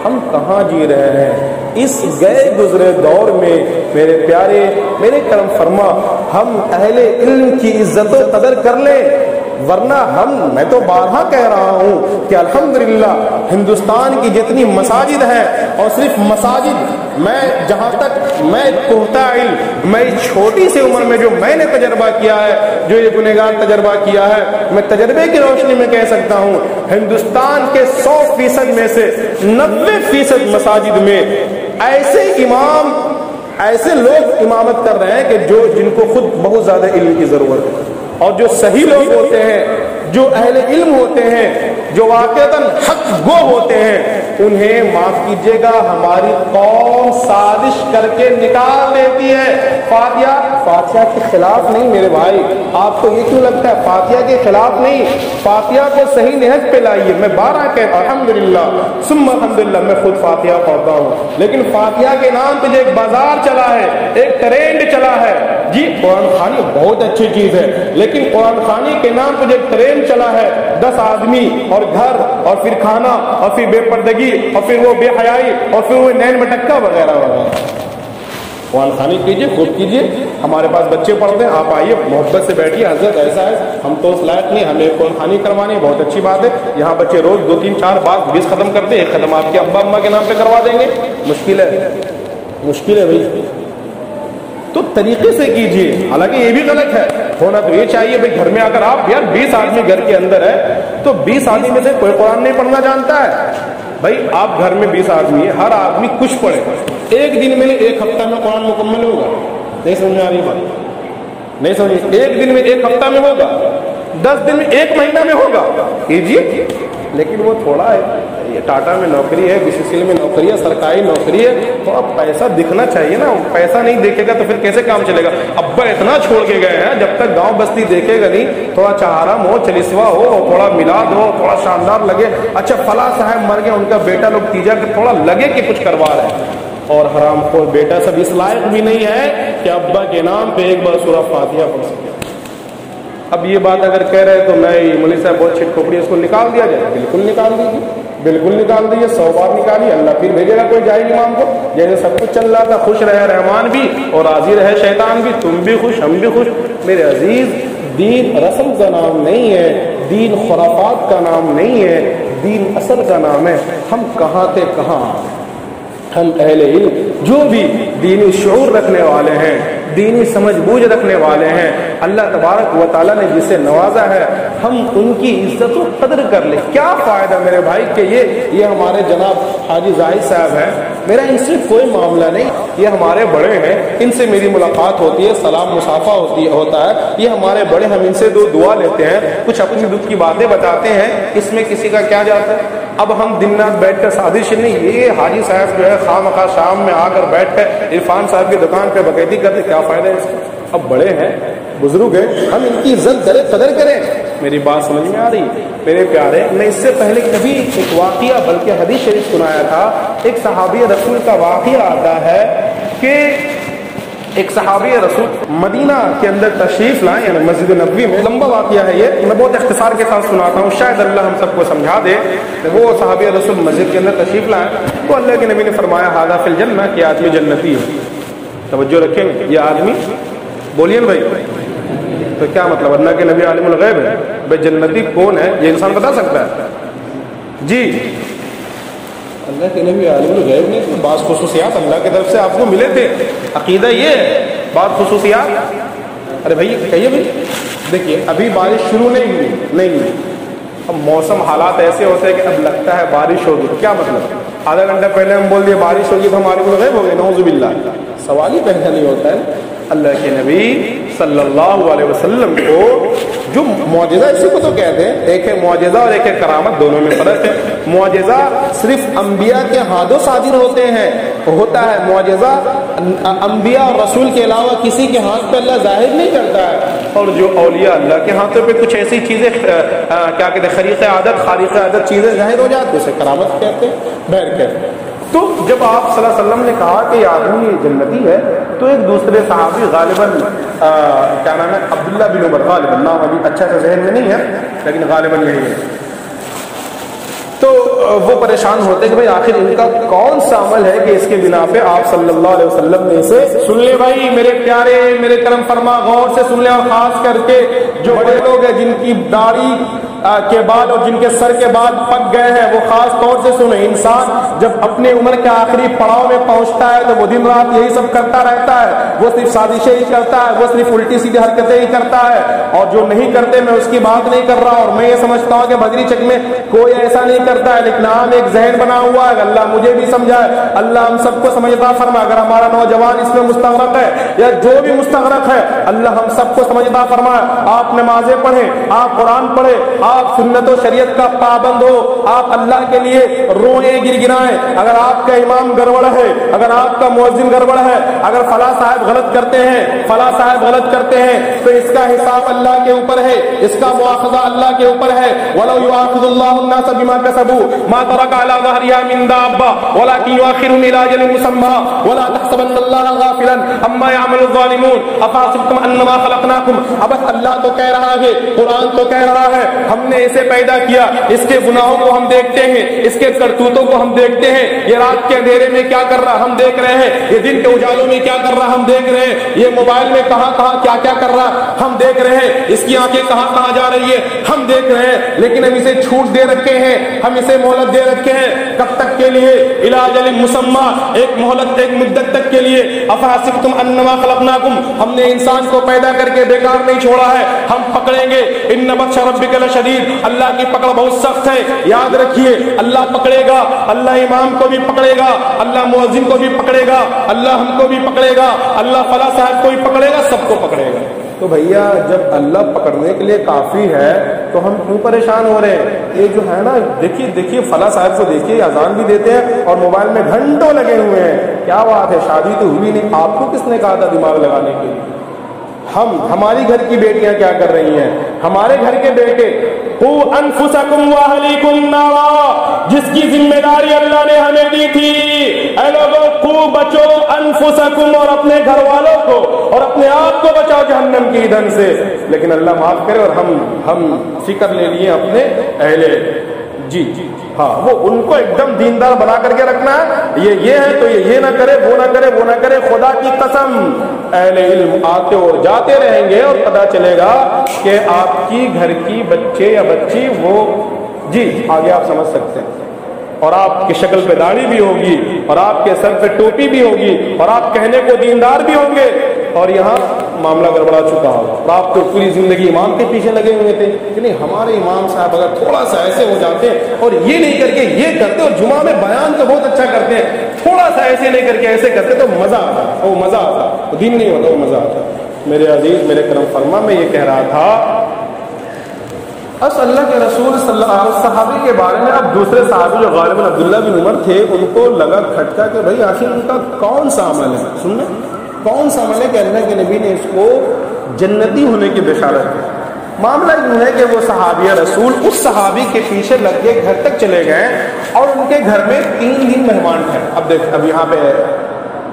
ہم کہاں جی رہے ہیں اس گئے گزرے دور میں میرے پیارے، میرے کرم فرما، ہم اہل علم کی عزت و قدر کر لیں، ورنہ میں تو بارہا کہہ رہا ہوں کہ الحمدللہ ہندوستان کی جتنی مساجد ہیں، اور صرف مساجد، میں جہاں تک میں پختہ علم، میں چھوٹی سی عمر میں جو میں نے تجربہ کیا ہے، جو یہ گنہگار تجربہ کیا ہے، میں تجربے کی روشنی میں کہہ سکتا ہوں، ہندوستان کے 100% میں سے 90% مساجد میں ایسے امام، ایسے لوگ امامت کر رہے ہیں کہ جن کو خود بہت زیادہ علم کی ضرورت ہے، اور جو صحیح لوگ ہوتے ہیں، جو اہل علم ہوتے ہیں، جو واقعتاً حق گو ہوتے ہیں، انہیں معاف کیجیے گا ہماری قوم سازش کر کے نکال دیتی ہے۔ فاتحہ کے خلاف نہیں میرے بھائی، آپ کو یہ کیوں لگتا ہے؟ فاتحہ کے خلاف نہیں، فاتحہ کو صحیح نہج پہ لائیے۔ میں 12 کہتا ہوں الحمدللہ ثم الحمدللہ، میں خود فاتحہ پڑھتا ہوں، لیکن فاتحہ کے نام پہ جو ایک بازار چلا ہے، ایک ٹرینڈ چلا ہے، جی قرآن خوانی بہت اچھی چیز ہے، لیکن قرآن خوانی کے نام پہ جو ایک ٹرینڈ چلا ہے، 10 آدمی اور گھر اور پھر کھانا اور پھر بے پردگی اور پھر وہ بے حیائی اور پھر وہ نین مٹکا وغیرہ وغیرہ۔ قرآن خوانی کیجیے، خود کیجیے، ہمارے پاس بچے پڑھتے ہیں، آپ آئیے محبت سے بیٹھیے، حضرت ایسا ہے، ہم تو اس لائق نہیں، ہمیں قرآن خوانی کروانی بہت اچھی بات ہے۔ یہاں بچے روز 2 3 4 بار 20 ختم کرتے ہیں، ایک ختم آپ کے ابا اماں کے نام پہ کروا دیں گے، مشکل ہے بھائی، تو طریقے سے کیجیے۔ حالانکہ یہ بھی غلط ہے، ہونا تو یہ چاہیے بھائی گھر میں اگر آپ یار 20 آدمی گھر کے اندر ہے تو 20 آدمی میں سے کوئی قرآن نہیں پڑھنا جانتا ہے بھائی، آپ گھر میں 20 آدمی ہے، ہر آدمی کچھ پڑھے، ایک دن میں 1 ہفتہ میں قرآن مکمل ہوگا؟ نہیں سمجھ میں آ رہی بات؟ نہیں سمجھ، ایک دن میں 1 ہفتہ میں ہوگا، 10 دن میں 1 مہینہ میں ہوگا، کیجیے، لیکن وہ تھوڑا ہے، یہ ٹاٹا میں نوکری ہے، BCCL میں نوکری ہے، سرکاری نوکری ہے، تھوڑا پیسہ دکھنا چاہیے نا، پیسہ نہیں دیکھے گا تو پھر کیسے کام چلے گا؟ ابا اتنا چھوڑ کے گئے ہیں، جب تک گاؤں بستی دیکھے گا نہیں، تھوڑا چہارم ہو، چلیسوا ہو، تھوڑا میلاد ہو، تھوڑا شاندار لگے، اچھا فلاں صاحب مر گئے، ان کا بیٹا لوگ تیجا کہ تھوڑا لگے کہ کچھ کروا رہے ہیں، اور حرام خور بیٹا سب اس لائق بھی نہیں ہے کہ ابا کے نام پہ ایک بار سورہ فاتحہ پڑھ سکے۔ اب یہ بات اگر کہہ رہے تو میں مولوی صاحب بہت چھٹ کھوپڑی، اس کو نکال دیا جائے، بالکل نکال دیجیے، بالکل نکال دیجیے، 100 بار نکالیے، اللہ پھر بھیجے گا کوئی جاہل امام کو۔ جیسے سب کچھ چل رہا تھا، خوش رہے رحمان بھی اور راضی رہے شیطان بھی، تم بھی خوش ہم بھی خوش۔ میرے عزیز، دین رسم کا نام نہیں ہے، دین خرافات کا نام نہیں ہے، دین اصل کا نام ہے۔ ہم کہاں تھے کہاں؟ ہم اہل علم جو بھی دینی شعور رکھنے والے ہیں، دینی سمجھ بوجھ رکھنے والے ہیں، اللہ تبارک و تعالیٰ نے جسے نوازا ہے، ہم ان کی عزت و قدر کر لیں۔ کیا فائدہ میرے بھائی کہ یہ ہمارے جناب حاجی زاہد صاحب ہیں، میرا ان سے کوئی معاملہ نہیں، یہ ہمارے بڑے ہیں، ان سے میری ملاقات ہوتی ہے، سلام مصافحہ ہوتا ہے، یہ ہمارے بڑے، ہم ان سے دعا لیتے ہیں، کچھ اپنی دکھ کی باتیں بتاتے ہیں، اس میں کسی کا کیا جاتا ہے؟ اب ہم دن رات بیٹھ کر سازش نہیں، یہ حاجی صاحب جو ہے خواہ مخواہ شام میں آ کر بیٹھ کر عرفان صاحب کی دکان پہ بقیدی کرتے، کیا فائدہ ہے اس کا؟ اب بڑے ہیں، بزرگ ہیں، ہم ان کی عزت قدر کریں۔ میری بات سمجھ میں آ رہی؟ میرے پیارے، میں اس سے پہلے کبھی ایک واقعہ بلکہ حدیث شریف سنایا تھا، ایک صحابی رسول کا واقعہ آتا ہے کہ ایک صحابی رسول مدینہ کے اندر تشریف لائیں، یعنی مسجد نبوی میں، لمبا واقعہ ہے یہ، میں بہت اختصار کے ساتھ سناتا ہوں، شاید اللہ ہم سب کو سمجھا دے۔ وہ صحابی رسول مسجد کے اندر تشریف لائیں تو اللہ کے نبی نے فرمایا ھذا فی الجنہ، کہ آدمی جنتی ہے۔ توجہ رکھیں، یہ آدمی، بولیے بھائی، تو کیا مطلب اللہ کے نبی عالم الغیب ہے؟ بھائی جنتی کون ہے یہ انسان بتا سکتا ہے؟ جی اللہ کے نبی عالم الغیب نے تو بعض خصوصیات اللہ کی طرف سے آپ کو ملے تھے، عقیدہ یہ ہے، بعض خصوصیات۔ ارے بھائی کہیے بھائی، دیکھیے ابھی بارش شروع نہیں ہوئی، اب موسم حالات ایسے ہوتے ہیں کہ اب لگتا ہے بارش ہوگی، کیا مطلب آدھا گھنٹہ پہلے ہم بول دیے بارش ہوگی تو ہم عالم الغیب ہو گئے؟ نعوذ باللہ، سوال ہی پہلے نہیں ہوتا ہے۔ اللہ کے نبی صلی اللہ علیہ وسلم کو جو معجزہ، اسی کو تو کہتے ہیں، ایک ہے معجزہ اور ایک ہے کرامت، دونوں میں فرق ہے۔ معجزہ صرف انبیاء کے ہاتھوں صادر ہوتا ہے، معجزہ انبیاء اور رسول کے علاوہ کسی کے ہاتھ پہ اللہ ظاہر نہیں کرتا ہے۔ اور جو اولیاء اللہ کے ہاتھوں پہ کچھ ایسی چیزیں کیا کہتے ہیں، خارق عادت چیزیں ظاہر ہو جاتی ہیں، اسے کرامت کہتے ہیں، بہر کہتے ہیں۔ تو جب آپ صلی اللہ علیہ وسلم نے کہا کہ یہ آدمی جنتی ہے تو ایک دوسرے صحابی غالباً کیا نام ہے، عبداللہ بن عمر، غالباً نام ابھی اچھا سے ذہن میں نہیں ہے لیکن غالباً یہی ہے، تو وہ پریشان ہوتے کہ بھائی آخر ان کا کون سا عمل ہے کہ اس کے بنا پہ آپ صلی اللہ علیہ وسلم نے اسے سن لے۔ بھائی میرے پیارے، میرے کرم فرما، غور سے سن لیں، اور خاص کر کے جو بڑے لوگ ہیں جن کی داڑھی کے بعد اور جن کے سر کے بعد پک گئے ہیں وہ خاص طور سے سنیں۔ انسان جب اپنے عمر کے آخری پڑاؤ میں پہنچتا ہے تو وہ دن رات یہی سب کرتا رہتا ہے، وہ صرف سازشیں ہی کرتا ہے، وہ صرف الٹی سیدھی حرکتیں ہی کرتا ہے، اور جو نہیں کرتے میں اس کی بات نہیں کر رہا، اور میں یہ سمجھتا ہوں کہ بدری چک میں کوئی ایسا نہیں کرتا ہے، لیکن عام ایک ذہن بنا ہوا ہے۔ اللہ مجھے بھی سمجھائے، اللہ ہم سب کو سمجھتا فرما۔ اگر ہمارا نوجوان اس میں مستغرق ہے یا جو بھی مستغرق ہے، اللہ ہم سب کو سمجھتا فرمائے۔ آپ نمازیں پڑھیں، آپ قرآن پڑھیں، آپ سنت و شریعت کا پابند ہو، آپ اللہ کے لیے روئیں گر گرائیں۔ اگر آپ کا امام گڑبڑ ہے، اگر آپ کا مؤذن گڑبڑ ہے، اگر فلاں صاحب غلط کرتے ہیں، فلاں صاحب غلط کرتے ہیں، تو اس کا حساب اللہ کے اوپر ہے، اس کا مواخذہ اللہ کے اوپر ہے۔ وَلَوْ يُؤَاخِذُ اللَّهُ النَّاسَ بِمَا كَسَبُوا مَا تَرَكَ عَلَى ظَهْرِهَا مِن دَابَّةٍ وَلَكِنْ يُؤَخِّرُهُمْ إِلَى أَجَلٍ مُّسَمًّى وَلَا تَحْسَبَنَّ اللَّهَ غَافِلًا عَمَّا يَعْمَلُ الظَّالِمُونَ أَفَحَسِبْتُمْ أَنَّمَا خَلَقْنَاكُمْ۔ اب اللہ تو کہہ رہا ہے، قرآن تو کہہ رہا ہے، ہم نے اسے پیدا کیا، اس کے گناہوں کو ہم دیکھتے ہیں، اس کے کرتوتوں کو ہم دیکھتے ہیں، یہ رات کے اندھیرے میں کیا کر رہا ہم دیکھ رہے ہیں، یہ دن کے اجالوں میں کیا کر رہا ہم دیکھ رہے ہیں، یہ موبائل میں کہاں کہاں کیا کیا کر رہا ہم دیکھ رہے ہیں، اس کی آنکھیں کہاں کہاں جا رہی ہے ہم دیکھ رہے ہیں، لیکن ہم اسے چھوٹ دے رکھے ہیں، ہم اسے مہلت دے رکھے ہیں، کب تک کے لیے؟ الی اجل مسمى، ایک مہلت، ایک مدت تک کے لیے۔ افحسبتم انما خلقناکم، ہم نے انسان کو پیدا کر کے بیکار نہیں چھوڑا ہے، ہم پکڑیں گے۔ ان بطش ربک لشدید، اللہ کی پکڑ بہت سخت ہے، یاد رکھیے، اللہ پکڑے گا، اللہ امام کو بھی پکڑے گا، اللہ مؤذن کو بھی پکڑے گا، اللہ ہم کو بھی پکڑے گا، اللہ فلاں صاحب کو بھی پکڑے گا، سب کو پکڑے گا۔ تو بھیا جب اللہ پکڑنے کے لیے کافی ہے تو ہم کیوں پریشان ہو رہے ہیں؟ یہ جو ہے نا، دیکھیے فلاں صاحب کو دیکھیے، اذان بھی دیتے ہیں اور موبائل میں گھنٹوں لگے ہوئے ہیں، کیا بات ہے، شادی تو ہوئی نہیں، آپ کو کس نے کہا تھا دماغ لگانے کے لیے؟ ہماری گھر کی بیٹیاں کیا کر رہی ہیں، ہمارے گھر کے بیٹے؟ قوا انفسکم واہلیکم نارا، جس کی ذمہ داری اللہ نے ہمیں دی تھی، اے لوگوں قوا، بچو، انفسکم، اور اپنے گھر والوں کو اور اپنے آپ کو بچاؤ جہنم کی ایندھن سے۔ لیکن اللہ معاف کرے، اور ہم فکر لے لیے اپنے اہل، جی ہاں، وہ ان کو ایک دم دیندار بنا کر کے رکھنا ہے، یہ ہے تو یہ نہ کرے، وہ نہ کرے، وہ نہ کرے۔ خدا کی قسم اہل علم آتے اور جاتے رہیں گے اور پتہ چلے گا کہ آپ کی گھر کی بچے یا بچی وہ، جی آگے آپ سمجھ سکتے ہیں، اور آپ کی شکل پہ داڑھی بھی ہوگی، اور آپ کے سر پہ ٹوپی بھی ہوگی، اور آپ کہنے کو دیندار بھی ہوں گے، اور یہاں معاملہ گڑبڑا چکا ہو، اور آپ تو پوری زندگی امام کے پیچھے لگے ہوئے تھے کہ نہیں ہمارے امام صاحب اگر تھوڑا سا ایسے ہو جاتے اور یہ نہیں کر کے یہ کرتے، اور جمعہ میں بیان تو بہت اچھا کرتے ہیں، تھوڑا سا ایسے نہیں کر کے ایسے کرتے تو مزہ آتا، وہ مزہ آتا، وہ دین نہیں ہوتا، وہ مزہ آتا۔ میرے عزیز، میرے کرم فرما، میں یہ کہہ رہا تھا، اللہ کے رسول صلی اللہ علیہ وسلم صحابی کے بارے میں، اب دوسرے صحابی جو غالباً عبداللہ بن عمر تھے، ان کو لگا کھٹکا کہ بھائی آخر ان کا کون سا عمل ہے، سننا کون سا عمل ہے کہ اللہ کے نبی نے اس کو جنتی ہونے کی بشارت دی۔ معاملہ یوں ہے کہ وہ صحابی رسول اس صحابی کے پیچھے لگ کے گھر تک چلے گئے، اور ان کے گھر میں 3 دن مہمان تھے۔ اب یہاں پہ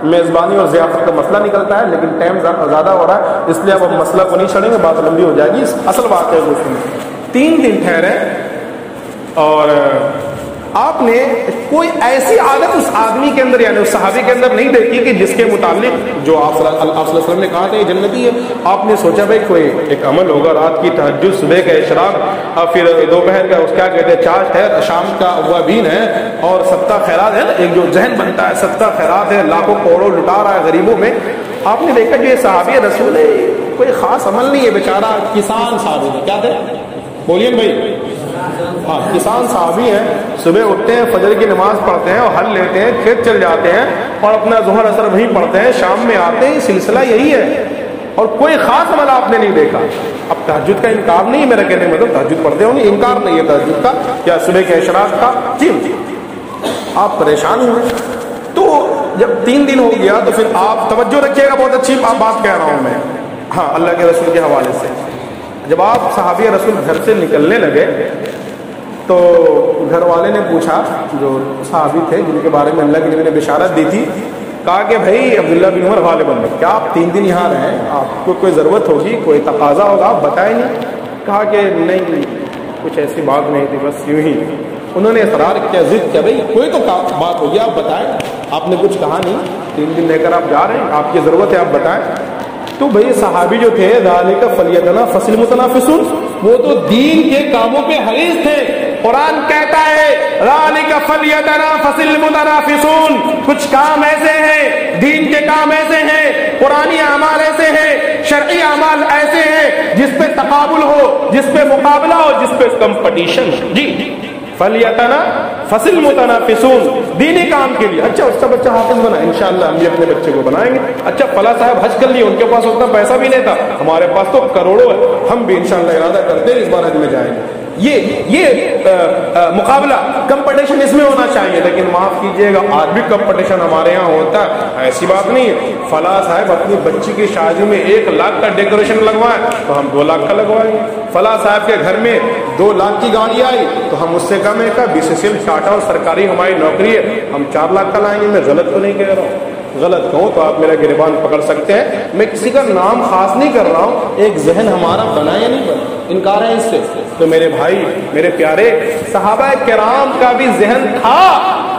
میزبانی اور ضیافت کا مسئلہ نکلتا ہے، لیکن ٹائم زیادہ ہو رہا ہے، اس لیے اب ہم مسئلہ کو نہیں چھڑیں گے، بات لمبی ہو جائے گی، اصل واقعہ کو سنیں۔ 3 دن ٹھہرے، اور آپ نے کوئی ایسی عادت اس آدمی کے اندر یعنی اس صحابی کے اندر نہیں دیکھی کہ جس کے متعلق جو آپ صلی اللہ علیہ وسلم نے کہا تھا یہ جنتی ہے، آپ نے سوچا بھائی کوئی ایک عمل ہوگا، رات کی تہجد، صبح کا اشراق، اور پھر دوپہر کا اس کیا کہتے ہیں چاش ہے، شام کا اوابین ہے، اور صدقہ خیرات ہے نا، ایک جو ذہن بنتا ہے صدقہ خیرات ہے، لاکھوں کروڑوں لٹا رہا ہے غریبوں میں. آپ نے دیکھا جو یہ صحابی رسول ہے کوئی خاص عمل نہیں ہے، بیچارہ کسان صحابی ہے. کیا تھے؟ بولیے بھائی. ہاں کسان صحابی ہیں، صبح اٹھتے ہیں، فجر کی نماز پڑھتے ہیں اور ہل لیتے ہیں، کھیت چل جاتے ہیں اور اپنا ظہر اثر وہیں پڑھتے ہیں، شام میں آتے ہیں. سلسلہ یہی ہے اور کوئی خاص عمل آپ نے نہیں دیکھا. اب تہجد کا انکار نہیں ہے میرا کہنے مطلب تہجد پڑھتے ہوں گے، انکار نہیں ہے تہجد کا یا صبح کے اشراق کا. جی آپ پریشان ہوئے تو جب 3 دن ہو گیا تو پھر آپ توجہ رکھیے گا، بہت اچھی بات کہہ رہا ہوں میں، ہاں اللہ کے رسول کے حوالے سے. جب آپ صحابی رسول گھر سے نکلنے لگے تو گھر والے نے پوچھا، جو صحابی تھے جن کے بارے میں اللہ کے نبی نے بشارت دی تھی، کہا کہ بھائی عبداللہ بن عمر غالباً کیا آپ 3 دن یہاں رہیں، آپ کو کوئی ضرورت ہوگی، کوئی تقاضا ہوگا، آپ بتائیں نہیں. کہا کہ نہیں کچھ ایسی بات نہیں تھی، بس یوں ہی. انہوں نے اصرار کیا، ضد کیا، بھائی کوئی تو بات ہوگی آپ بتائیں. آپ نے کچھ کہا نہیں، 3 دن لے کر آپ جا رہے ہیں، آپ کی ضرورت ہے آپ بتائیں. تو بھئی صحابی جو تھے ذالک فلیتنافس المتنافسون، وہ تو دین کے کاموں پہ حریص تھے. قرآن کہتا ہے ذالک فلیتنافس المتنافسون، کچھ کام ایسے ہیں، دین کے کام ایسے ہیں، قرآنی اعمال ایسے ہیں، شرعی اعمال ایسے ہیں جس پہ تقابل ہو، جس پہ مقابلہ ہو، جس پہ کمپٹیشن. جی فلیتنافس المتنافسون، دینی کام کے لیے. اچھا اس کا بچہ حافظ بنا، انشاءاللہ ہم بھی اپنے بچے کو بنائیں گے. اچھا فلاں صاحب حج کر لیے، ان کے پاس اتنا پیسہ بھی نہیں تھا، ہمارے پاس تو کروڑوں ہے، ہم بھی انشاءاللہ ارادہ کرتے ہیں اس بار حج میں جائیں گے. یہ مقابلہ کمپٹیشن اس میں ہونا چاہیے. لیکن معاف کیجئے گا آج بھی کمپٹیشن ہمارے ہاں ہوتا ہے، ایسی بات نہیں ہے. فلاں صاحب اپنی بچی کی شادی میں 1 لاکھ کا ڈیکوریشن لگوائیں تو ہم 2 لاکھ کا لگوائیں گے. فلاں صاحب کے گھر میں 2 لاکھ کی گاڑی آئی تو ہم اس سے کم ہے کا BCCL ٹاٹا اور سرکاری ہماری نوکری ہے، ہم 4 لاکھ کا لائیں گے. میں غلط تو نہیں کہہ رہا ہوں، غلط کہوں تو آپ میرا گریبان پکڑ سکتے ہیں. میں کسی کا نام خاص نہیں کر رہا ہوں، ایک ذہن ہمارا بنا یا نہیں بنا، انکار ہے اس سے. تو میرے بھائی میرے پیارے، صحابہ کرام کا بھی ذہن تھا،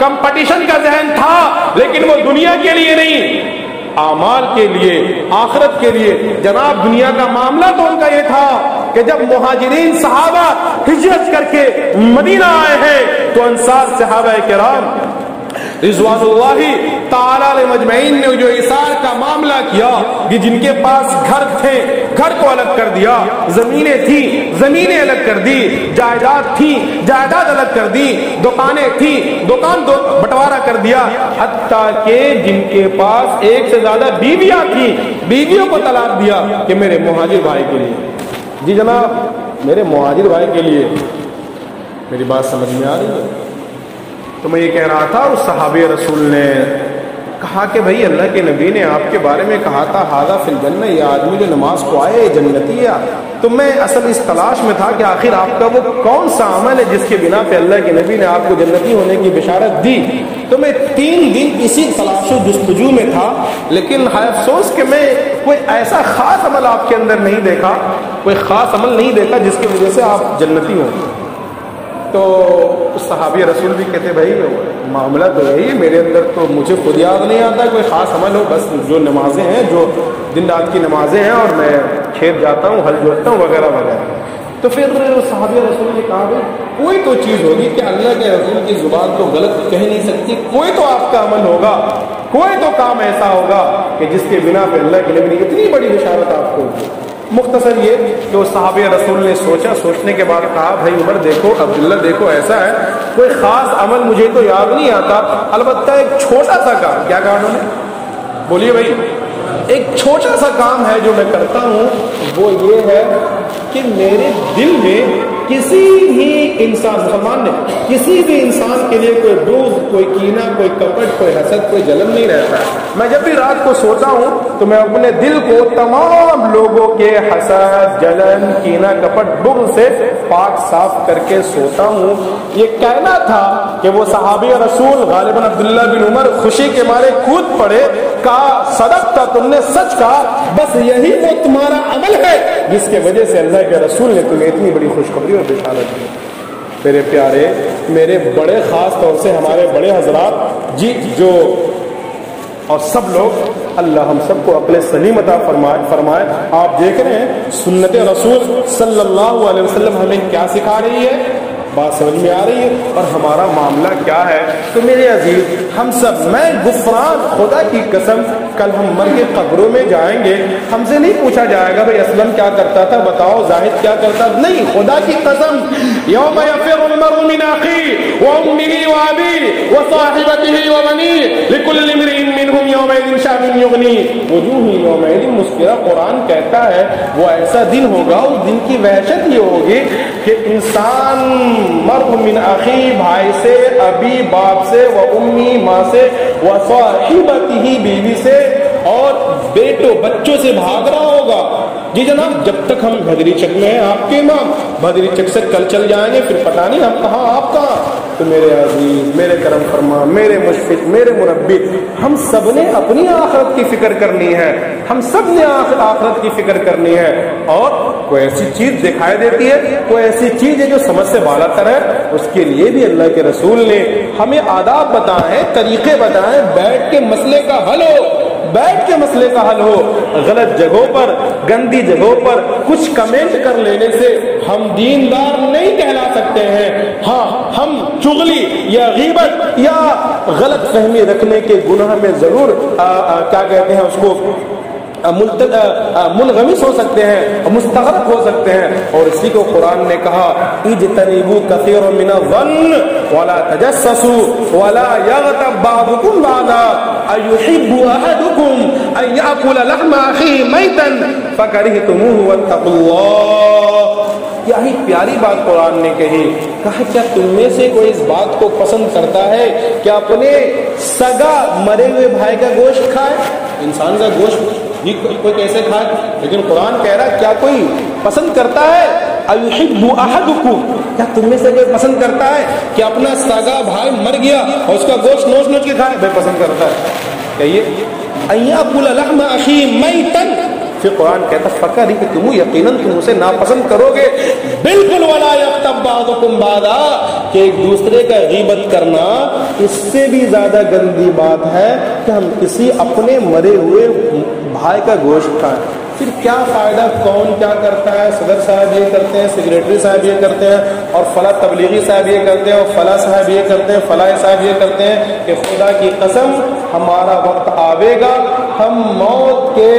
کمپٹیشن کا ذہن تھا، لیکن وہ دنیا کے لیے نہیں، اعمال کے لیے، آخرت کے لیے. جناب دنیا کا معاملہ تو ان کا یہ تھا کہ جب مہاجرین صحابہ ہجرت کر کے مدینہ آئے ہیں تو انصار صحابہ کرام رضوان اللہ تعالی علیہ مجمعین نے جو ایثار کا معاملہ کیا کہ جن کے پاس گھر تھے گھر کو الگ کر دیا، زمینیں تھی زمینیں الگ کر دی، جائیداد تھی جائیداد الگ کر دی، دکانیں تھی دکان بٹوارا کر دیا، حتیٰ کہ جن کے پاس 1 سے زیادہ بیویاں تھیں بیویوں کو طلاق دیا کہ میرے مہاجر بھائی کے لیے. جی جناب میرے مہاجر بھائی کے لیے. میری بات سمجھ میں آ رہی ہے؟ تو میں یہ کہہ رہا تھا اس صحابی رسول نے کہا کہ بھئی اللہ کے نبی نے آپ کے بارے میں کہا تھا ھذا فی الجنہ، یہ آدمی جو نماز کو آئے جنتی ہے. تو میں اصل اس تلاش میں تھا کہ آخر آپ کا وہ کون سا عمل ہے جس کے بنا پہ اللہ کے نبی نے آپ کو جنتی ہونے کی بشارت دی. تو میں 3 دن اسی تلاش و جستجو میں تھا، لیکن ہے افسوس کہ میں کوئی ایسا خاص عمل آپ کے اندر نہیں دیکھا، کوئی خاص عمل نہیں دیکھا جس کی وجہ سے آپ جنتی ہوں. تو صحابی رسول بھی کہتے بھائی معاملہ تو یہی ہے، میرے اندر تو مجھے خود یاد نہیں آتا کوئی خاص عمل ہو، بس جو نمازیں ہیں، جو دن رات کی نمازیں ہیں، اور میں کھیت جاتا ہوں، ہل جوتتا ہوں وغیرہ وغیرہ. تو پھر صحابی رسول نے کہا بھائی کوئی تو چیز ہوگی کہ اللہ کے رسول کی زبان تو غلط کہہ نہیں سکتی، کوئی تو آپ کا عمل ہوگا، کوئی تو کام ایسا ہوگا کہ جس کے بنا پہ اللہ کے نبی نے اتنی بڑی بشارت آپ کو دی. مختصر یہ کہ وہ صحابی رسول نے سوچا، سوچنے کے بعد کہا بھائی عمر دیکھو، عبداللہ دیکھو، ایسا ہے کوئی خاص عمل مجھے تو یاد نہیں آتا، البتہ ایک چھوٹا سا کام. کیا کہا انہوں نے؟ بولیے بھائی. ایک چھوٹا سا کام ہے جو میں کرتا ہوں، وہ یہ ہے کہ میرے دل میں کسی بھی انسان، مسلمان نے کسی بھی انسان کے لیے کوئی بغض، کوئی کینہ، کوئی کپٹ، کوئی حسد، کوئی جلن نہیں رہتا ہے. میں جب بھی رات کو سوتا ہوں تو میں اپنے دل کو تمام لوگوں کے حسد، جلن، کینہ، کپٹ، بغض سے پاک صاف کر کے سوتا ہوں. یہ کہنا تھا کہ وہ صحابی رسول غالباً عبداللہ بن عمر خوشی کے مارے کود پڑے، کہا صدقت، تم نے سچ کہا، بس یہی وہ تمہارا عمل ہے جس کی وجہ سے اللہ کے رسول نے تمہیں اتنی بڑی خوشخبری اور بشارت دی. میرے پیارے، میرے بڑے خاص طور سے ہمارے بڑے حضرات جی جو اور سب لوگ، اللہ ہم سب کو عقل سلیم عطا فرمائے۔ آپ دیکھ رہے ہیں سنت رسول صلی اللہ علیہ وسلم ہمیں کیا سکھا رہی ہے، بات سمجھ میں آ رہی ہے، اور ہمارا معاملہ کیا ہے۔ تو میرے عزیز ہم سب، میں غفران خدا کی قسم، کل ہم مر کے قبروں میں جائیں گے، ہم سے نہیں پوچھا جائے گا بھائی اسلم کیا کرتا تھا، بتاؤ زاہد کیا کرتا تھا، نہیں، خدا کی قسم، یوم یفر المرء من اخیہ وامہ وابیہ وصاحبتہ وبنیہ لکل امرئ منہم یومئذ شأن یغنیہ وجوہ یومئذ مسفرہ۔ قرآن کہتا ہے وہ ایسا دن ہوگا، اس دن کی وحشت یہ ہوگی کہ انسان مرء من اخی، بھائی سے، ابی باپ سے، و امی ماں سے، و صاحبتہ بیوی سے، اور بیٹوں بچوں سے بھاگ رہا ہوگا۔ جی جناب، جب تک ہم بھدری چک میں ہیں، آپ کے امام بھدری چک سے کل چل جائیں گے، پھر پتہ نہیں ہم کہاں آپ کہاں۔ تو میرے عزیز، میرے کرم فرما، میرے مشفق، میرے مربی، ہم سب نے اپنی آخرت کی فکر کرنی ہے، ہم سب نے آخرت کی فکر کرنی ہے، اور کوئی ایسی چیز دکھائی دیتی ہے، کوئی ایسی چیز ہے جو سمجھ سے بالا تر ہے، اس کے لیے بھی اللہ کے رسول نے ہمیں آداب بتائے، طریقے بتائے، بیٹھ کے مسئلے کا حل ہو، بیٹھ کے مسئلے کا حل ہو۔ غلط جگہوں پر، گندی جگہوں پر کچھ کمنٹ کر لینے سے ہم دیندار نہیں کہلا سکتے ہیں۔ ہاں، ہم چغلی یا غیبت یا غلط فہمی رکھنے کے گناہ میں ضرور کیا کہتے ہیں اس کو منغمس ہو سکتے ہیں، مستغرق ہو سکتے ہیں، اور اسی کو قرآن نے کہا اجتنبوا کثیرا من الظن ولا تجسسوا ولا یغتب بعضکم بعضا ایحب احدکم ان یأکل لحم اخیہ میتا فکرہتموہ واتقوا اللہ۔ کیا ہی پیاری بات قرآن نے کہی، کہا کیا تم میں سے کوئی اس بات کو پسند کرتا ہے کہ اپنے سگا مرے ہوئے بھائی کا گوشت کھائے؟ انسان کا گوشت کوئی کیسے کھائے، لیکن قرآن کہہ رہا ہے کیا کوئی پسند کرتا ہے؟ ایحب احدکم، کیا تم میں سے کوئی پسند کرتا ہے کہ اپنا سگا بھائی مر گیا اور اس کا گوشت نوچ نوچ کے کھائے؟ بھائی پسند کرتا ہے، کہیے ان یأکل لحم اخیہ میتا، پھر قرآن کہتا فکر کہ تم یقیناً تم اسے ناپسند کرو گے، بالکل، ولا یغتب بعضکم بعضا، کہ ایک دوسرے کا غیبت کرنا اس سے بھی زیادہ گندی بات ہے کہ ہم کسی اپنے مرے ہوئے بھائی کا گوشت کھائیں۔ پھر کیا فائدہ، کون کیا کرتا ہے، صدر صاحب یہ کرتے ہیں، سیکریٹری صاحب یہ کرتے ہیں، اور فلاں تبلیغی صاحب یہ کرتے ہیں، اور فلاں صاحب یہ کرتے ہیں، فلاں صاحب یہ کرتے ہیں، کہ خدا کی قسم ہمارا وقت آئے گا، ہم موت کے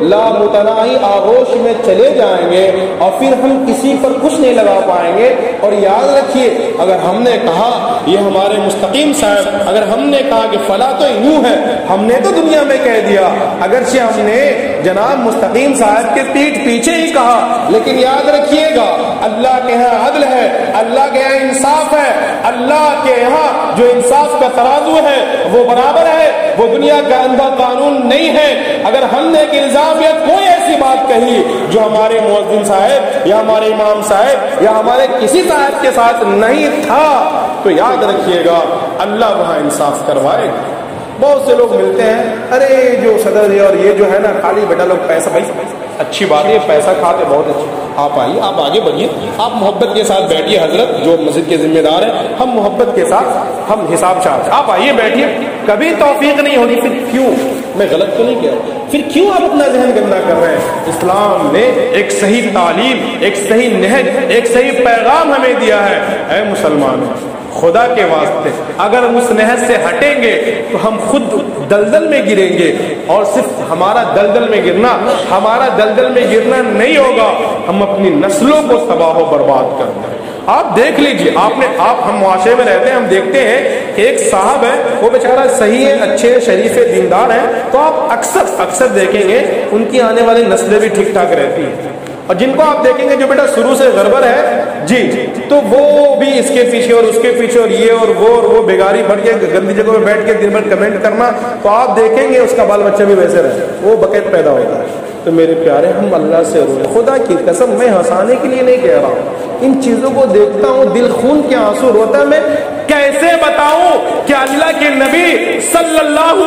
لامتناہی آغوش میں چلے جائیں گے، اور پھر ہم کسی پر کچھ نہیں لگا پائیں گے۔ اور یاد رکھیے، اگر ہم نے کہا یہ ہمارے مستقیم صاحب، اگر ہم نے کہا کہ فلاں تو یوں ہے، ہم نے تو دنیا میں کہہ دیا، اگرچہ ہم نے جناب مستقیم صاحب کے پیٹھ پیچھے ہی کہا، لیکن یاد رکھیے گا اللہ کے یہاں عدل ہے، اللہ کے یہاں انصاف ہے، اللہ کے یہاں جو انصاف کا ترازو ہے وہ برابر ہے، وہ دنیا کا اندھا قانون نہیں ہے۔ اگر ہم نے ایک الزام یا کوئی ایسی بات کہی جو ہمارے مؤذن صاحب یا ہمارے امام صاحب یا ہمارے کسی صاحب کے ساتھ نہیں تھا، تو یاد رکھیے گا اللہ وہاں انصاف کروائے گا۔ بہت سے لوگ ملتے ہیں، ارے جو صدر ہے اور یہ جو ہے نا خالی بیٹا لوگ پیسہ، بھائی اچھی بات ہے، پیسہ کھاتے بہت اچھی، آپ آئیے، آپ آگے بڑھیے، آپ محبت کے ساتھ بیٹھیے، حضرت جو مسجد کے ذمہ دار ہیں، ہم محبت کے ساتھ ہم حساب چاہتے ہیں، آپ آئیے بیٹھیے، کبھی توفیق نہیں ہوگی، پھر کیوں، میں غلط تو نہیں کہہ رہا، پھر کیوں آپ اپنا ذہن گندا کر رہے ہیں؟ اسلام نے ایک صحیح تعلیم، ایک صحیح نہج، ایک صحیح پیغام ہمیں دیا ہے، اے مسلمان خدا کے واسطے اگر ہم اس نہج سے ہٹیں گے تو ہم خود دلدل میں گریں گے، اور صرف ہمارا دلدل میں گرنا نہیں ہوگا، ہم اپنی نسلوں کو تباہ و برباد کر دیں۔ آپ دیکھ لیجئے، ہم معاشرے میں رہتے ہیں، ہم دیکھتے ہیں کہ ایک صاحب ہے، وہ بیچارہ صحیح ہے، اچھے شریف دیندار ہیں، تو آپ اکثر دیکھیں گے ان کی آنے والی نسلیں بھی ٹھیک ٹھاک رہتی ہیں، اور جن کو آپ دیکھیں گے جو بیٹا شروع سے گڑبڑ ہے جی، تو وہ بھی اس کے پیچھے اور اس کے پیچھے اور یہ اور وہ بیگاری بڑھ کے گندی جگہ میں بیٹھ کے دن بھر کمنٹ کرنا، تو آپ دیکھیں گے اس کا بال بچہ بھی ویسے رہے، وہ بقیت پیدا ہوتا ہے۔ تو میرے پیارے، ہم اللہ سے روئے، خدا کی قسم میں ہنسانے کے لیے نہیں کہہ رہا ہوں، ان چیزوں کو دیکھتا ہوں دل خون کے آنسو روتا ہے۔ میں کیسے بتاؤں کہ اللہ کے نبی صلی اللہ